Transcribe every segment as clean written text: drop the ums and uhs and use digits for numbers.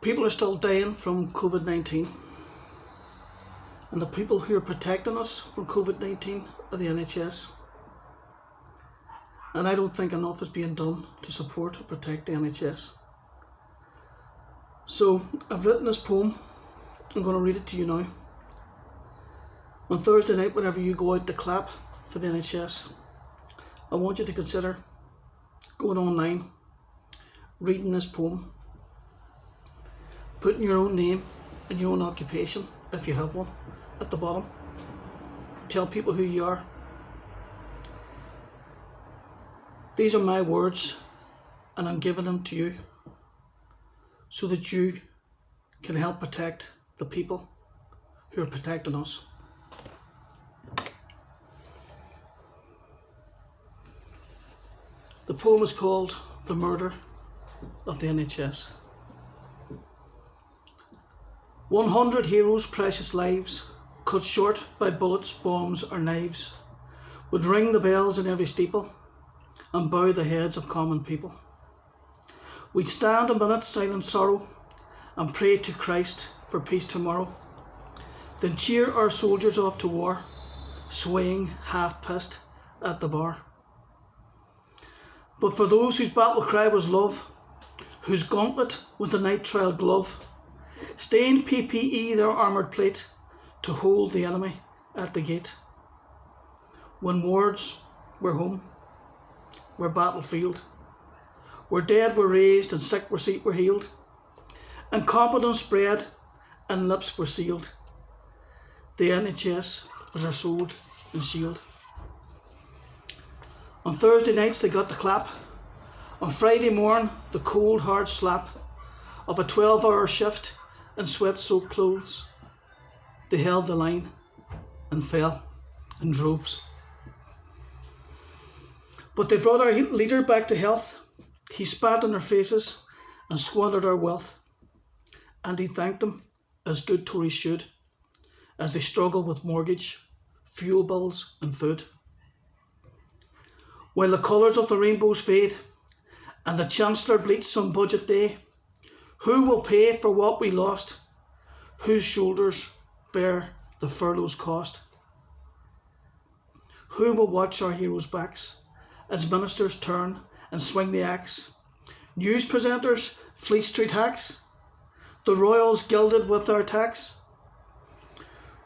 People are still dying from COVID-19, and the people who are protecting us from COVID-19 are the NHS. And I don't think enough is being done to support and protect the NHS. So I've written this poem. I'm going to read it to you now. On Thursday night, whenever you go out to clap for the NHS, I want you to consider going online, reading this poem, putting your own name and your own occupation, if you have one, at the bottom. Tell people who you are. These are my words, and I'm giving them to you so that you can help protect the people who are protecting us. The poem is called The Murder of the NHS. 100 heroes' precious lives, cut short by bullets, bombs or knives, would ring the bells in every steeple and bow the heads of common people. We'd stand a minute's silent sorrow and pray to Christ for peace tomorrow, then cheer our soldiers off to war, swaying half-pissed at the bar. But for those whose battle cry was love, whose gauntlet was the night-trial glove, stained PPE their armoured plate to hold the enemy at the gate. When wards were home, were battlefield, where dead were raised and sick were healed, and competence spread and lips were sealed, the NHS was our sword and shield. On Thursday nights they got the clap, on Friday morn the cold hard slap of a 12-hour shift in sweat-soaked clothes. They held the line and fell in droves. But they brought our leader back to health. He spat in their faces and squandered our wealth. And he thanked them, as good Tories should, as they struggled with mortgage, fuel bills and food. While the colours of the rainbows fade and the Chancellor bleats some budget day, who will pay for what we lost? Whose shoulders bear the furlough's cost? Who will watch our heroes' backs as ministers turn and swing the axe? News presenters, Fleet Street hacks, the royals gilded with our tax?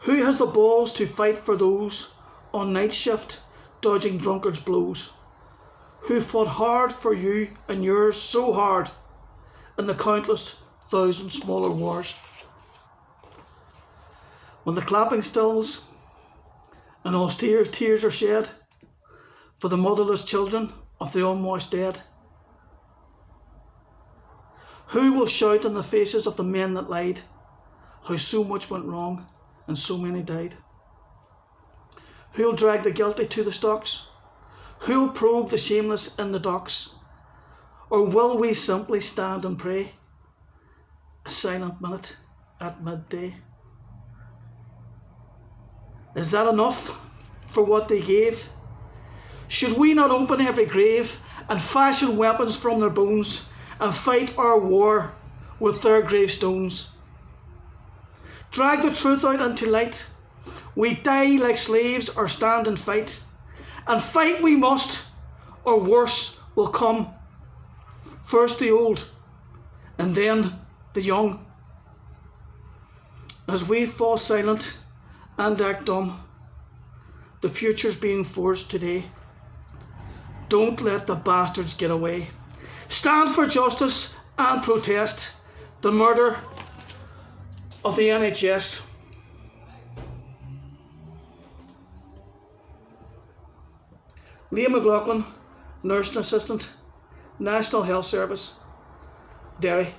Who has the balls to fight for those on night shift dodging drunkards' blows? Who fought hard for you and yours so hard in the countless thousand smaller wars? When the clapping stills and austere tears are shed for the motherless children of the unwashed dead, who will shout in the faces of the men that lied how so much went wrong and so many died? Who'll drag the guilty to the stocks? Who'll probe the shameless in the docks? Or will we simply stand and pray a silent minute at midday? Is that enough for what they gave? Should we not open every grave and fashion weapons from their bones and fight our war with their gravestones? Drag the truth out into light. We die like slaves or stand and fight. And fight we must, or worse will come. First the old, and then the young. As we fall silent and act dumb, the future's being forged today. Don't let the bastards get away. Stand for justice and protest the murder of the NHS. Liam McLaughlin, Nursing Assistant, National Health Service, Derry.